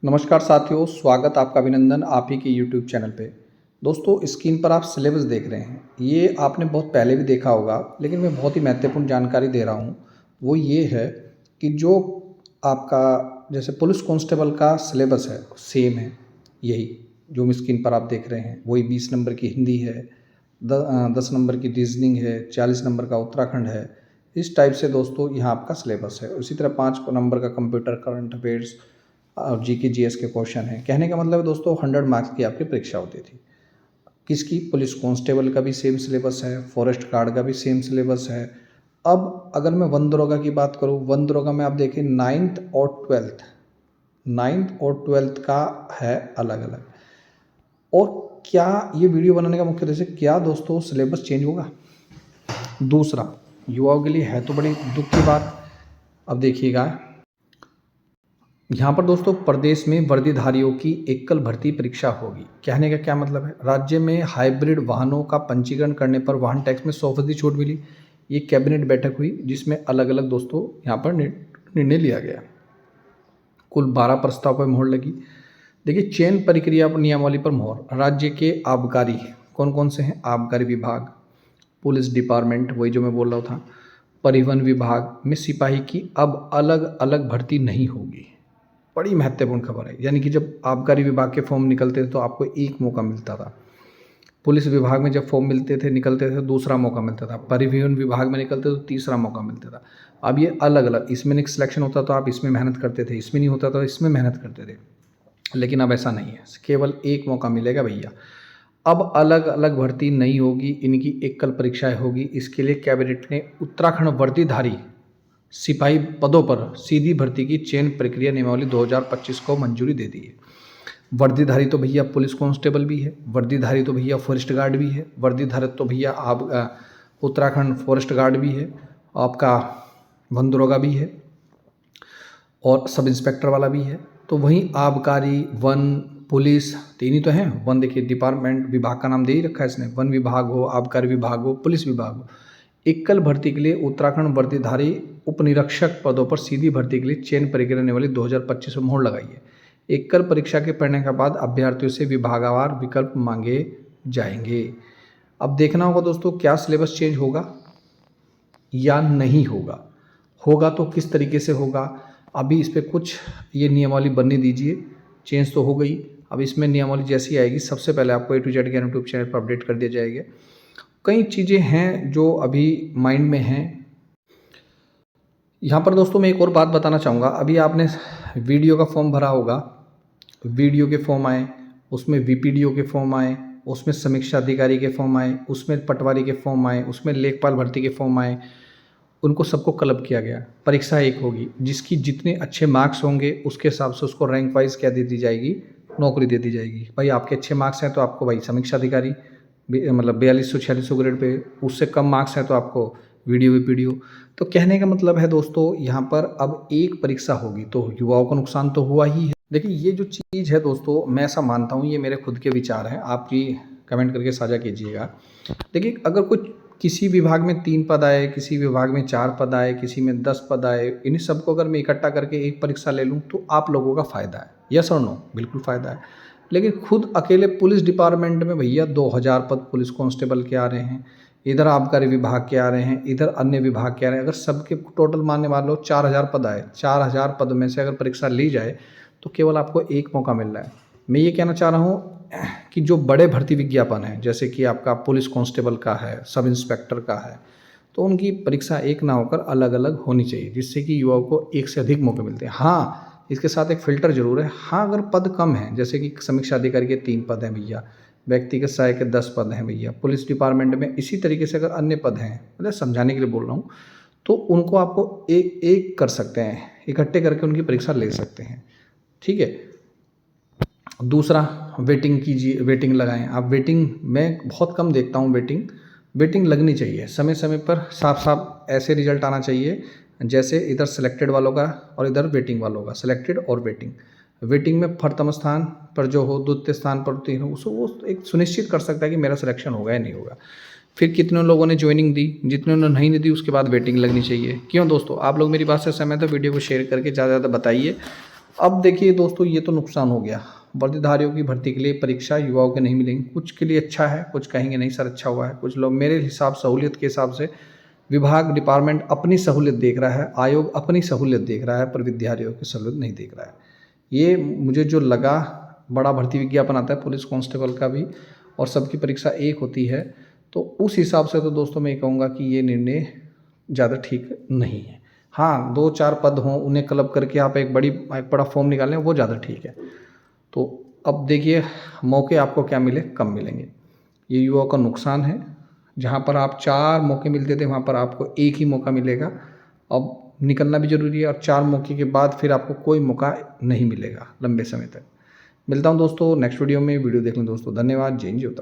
नमस्कार साथियों, स्वागत आपका अभिनंदन आप ही के YouTube चैनल पे। दोस्तों, स्क्रीन पर आप सिलेबस देख रहे हैं। ये आपने बहुत पहले भी देखा होगा, लेकिन मैं बहुत ही महत्वपूर्ण जानकारी दे रहा हूँ। वो ये है कि जो आपका जैसे पुलिस कांस्टेबल का सिलेबस है, सेम है। यही जो स्क्रीन पर आप देख रहे हैं, वही 20 नंबर की हिंदी है, 10 नंबर की रीजनिंग है, 40 नंबर का उत्तराखंड है। इस टाइप से दोस्तों यहाँ आपका सिलेबस है। उसी तरह 5 नंबर का कंप्यूटर, करंट अफेयर्स और जीके जीएस के क्वेश्चन हैं। कहने का मतलब है दोस्तों, 100 मार्क्स की आपकी परीक्षा होती थी। किसकी? पुलिस कांस्टेबल का भी सेम सिलेबस है, फॉरेस्ट गार्ड का भी सेम सिलेबस है। अब अगर मैं वन दरोगा की बात करूँ, वन दरोगा में आप देखें 9th और 12th का है अलग अलग। और क्या ये वीडियो बनाने का मुख्य उद्देश्य, क्या दोस्तों सिलेबस चेंज होगा? दूसरा, युवाओं के लिए है तो बड़ी दुख की बात। अब देखिएगा, यहाँ पर दोस्तों प्रदेश में वर्दीधारियों की एकल भर्ती परीक्षा होगी। कहने का क्या मतलब है? राज्य में हाइब्रिड वाहनों का पंजीकरण करने पर वाहन टैक्स में 100% छूट मिली। ये कैबिनेट बैठक हुई जिसमें अलग अलग दोस्तों यहाँ पर निर्णय लिया गया। कुल 12 प्रस्ताव पर मोहर लगी। देखिए, चयन प्रक्रिया पर नियमावली पर मोहर। राज्य के आबकारी कौन कौन से हैं? आबकारी विभाग, पुलिस डिपार्टमेंट, वही जो मैं बोल रहा था, परिवहन विभाग में सिपाही की अब अलग अलग भर्ती नहीं होगी। बड़ी महत्वपूर्ण खबर है। यानी कि जब आबकारी विभाग के फॉर्म निकलते थे तो आपको एक मौका मिलता था। पुलिस विभाग में जब फॉर्म निकलते थे दूसरा मौका मिलता था। परिवहन विभाग में निकलते तो तीसरा मौका मिलता था। अब ये अलग अलग, इसमें नहीं सिलेक्शन होता तो आप इसमें मेहनत करते थे, इसमें नहीं होता तो इसमें मेहनत करते थे। लेकिन अब ऐसा नहीं है, केवल एक मौका मिलेगा भैया। अब अलग अलग भर्ती नहीं होगी, इनकी एकल परीक्षाएं होगी। इसके लिए कैबिनेट ने उत्तराखंड वर्दीधारी सिपाही पदों पर सीधी भर्ती की चयन प्रक्रिया नियमावली 2025 को मंजूरी दे दी है। वर्दीधारी तो भैया पुलिस कांस्टेबल भी है, वर्दीधारी तो भैया फॉरेस्ट गार्ड भी है, वर्दीधारी तो भैया आप उत्तराखंड फॉरेस्ट गार्ड भी है, आपका वन दरोगा भी है और सब इंस्पेक्टर वाला भी है। तो वहीं आबकारी, वन, पुलिस, तीन ही तो हैं। वन देखिए, डिपार्टमेंट, विभाग का नाम दे ही रखा है इसने। वन विभाग हो, आबकारी विभाग हो, पुलिस विभाग हो। एकल भर्ती के लिए उत्तराखंड वर्दीधारी उपनिरीक्षक पदों पर सीधी भर्ती के लिए चयन प्रक्रिया नियमावली 2025 में मोहर लगाई है। एकल परीक्षा के पढ़ने के बाद अभ्यर्थियों से विभागवार विकल्प मांगे जाएंगे। अब देखना होगा दोस्तों, क्या सिलेबस चेंज होगा या नहीं होगा। होगा तो किस तरीके से होगा। अभी इस पर कुछ ये नियमावली बनने दीजिए। चेंज तो हो गई, अब इसमें नियमावली जैसी आएगी सबसे पहले आपको A to Z ज्ञान यूट्यूब चैनल पर अपडेट कर दिया जाएगा। कई चीज़ें हैं जो अभी माइंड में हैं। यहाँ पर दोस्तों मैं एक और बात बताना चाहूँगा। अभी आपने वीडियो का फॉर्म भरा होगा, वीडियो के फॉर्म आए, उसमें VPDO के फॉर्म आए, उसमें समीक्षा अधिकारी के फॉर्म आए, उसमें पटवारी के फॉर्म आए, उसमें लेखपाल भर्ती के फॉर्म आए। उनको सबको क्लब किया गया। परीक्षा एक होगी, जिसकी जितने अच्छे मार्क्स होंगे उसके हिसाब से उसको रैंक वाइज क्या दे दी जाएगी, नौकरी दे दी जाएगी। भाई आपके अच्छे मार्क्स हैं तो आपको भाई समीक्षा अधिकारी, मतलब 4200-4600 ग्रेड पे। उससे कम मार्क्स हैं तो आपको VPDO। तो कहने का मतलब है दोस्तों, यहाँ पर अब एक परीक्षा होगी तो युवाओं को नुकसान तो हुआ ही है। देखिए, ये जो चीज़ है दोस्तों, मैं ऐसा मानता हूँ, ये मेरे खुद के विचार हैं, आप भी कमेंट करके साझा कीजिएगा। देखिए, अगर कुछ किसी विभाग में 3 पद आए, किसी विभाग में 4 पद आए, किसी में 10 पद आए, इन्हीं सबको अगर मैं इकट्ठा करके एक परीक्षा ले लूँ तो आप लोगों का फ़ायदा है। यस और नो? बिल्कुल फ़ायदा है। लेकिन खुद अकेले पुलिस डिपार्टमेंट में भैया 2000 पद पुलिस कांस्टेबल के आ रहे हैं, इधर आबकारी विभाग के आ रहे हैं, इधर अन्य विभाग के आ रहे हैं। अगर सबके टोटल मानने मान लो 4000 पद आए, 4000 पद में से अगर परीक्षा ली जाए तो केवल आपको एक मौका मिल रहा है। मैं ये कहना चाह रहा हूँ कि जो बड़े भर्ती विज्ञापन हैं, जैसे कि आपका पुलिस कांस्टेबल का है, सब इंस्पेक्टर का है, तो उनकी परीक्षा एक ना होकर अलग अलग होनी चाहिए, जिससे कि युवाओं को एक से अधिक मौके मिलते हैं। हाँ, इसके साथ एक फ़िल्टर ज़रूर है। हाँ, अगर पद कम हैं, जैसे कि समीक्षा अधिकारी के 3 पद हैं भैया, व्यक्तिगत सहायक के 10 पद हैं भैया, पुलिस डिपार्टमेंट में इसी तरीके से अगर अन्य पद हैं, मतलब समझाने के लिए बोल रहा हूँ, तो उनको आपको एक एक कर सकते हैं, इकट्ठे करके उनकी परीक्षा ले सकते हैं। ठीक है। दूसरा, वेटिंग कीजिए, वेटिंग लगाएं। आप वेटिंग, मैं बहुत कम देखता हूँ वेटिंग लगनी चाहिए समय समय पर। साफ साफ ऐसे रिजल्ट आना चाहिए जैसे इधर सिलेक्टेड वालों का और इधर वेटिंग वालों का, सिलेक्टेड और वेटिंग में प्रथम स्थान पर जो हो, द्वितीय स्थान पर तीन हो, उसको वो एक सुनिश्चित कर सकता है कि मेरा सिलेक्शन होगा या नहीं होगा। फिर कितने लोगों ने ज्वाइनिंग दी, जितने ने नहीं दी उसके बाद वेटिंग लगनी चाहिए। क्यों दोस्तों, आप लोग मेरी बात से सहमत हो? वीडियो को शेयर करके ज़्यादा से ज़्यादा बताइए अब देखिए दोस्तों, ये तो नुकसान हो गया। वर्दीधारियों की भर्ती के लिए परीक्षा युवाओं के नहीं मिलेंगी। कुछ के लिए अच्छा है, कुछ कहेंगे नहीं सर अच्छा हुआ है। कुछ लोग मेरे हिसाब सहूलियत के हिसाब से विभाग डिपार्टमेंट अपनी सहूलियत देख रहा है, आयोग अपनी सहूलियत देख रहा है, पर विद्यार्थियों की सहूलियत नहीं देख रहा है। ये मुझे जो लगा, बड़ा भर्ती विज्ञापन आता है पुलिस कांस्टेबल का भी, और सबकी परीक्षा एक होती है, तो उस हिसाब से तो दोस्तों मैं ये कहूँगा कि ये निर्णय ज़्यादा ठीक नहीं है। हाँ, 2-4 पद हों, उन्हें क्लब करके आप एक बड़ा फॉर्म निकालें, वो ज़्यादा ठीक है। तो अब देखिए, मौके आपको क्या मिले, कम मिलेंगे। ये युवाओं का नुकसान है। जहाँ पर आप 4 मौके मिलते थे, वहाँ पर आपको एक ही मौका मिलेगा। अब निकलना भी ज़रूरी है, और 4 मौके के बाद फिर आपको कोई मौका नहीं मिलेगा लंबे समय तक। मिलता हूँ दोस्तों नेक्स्ट वीडियो में। वीडियो देखने दोस्तों धन्यवाद। जय हिंद, जय उत्तराखंड।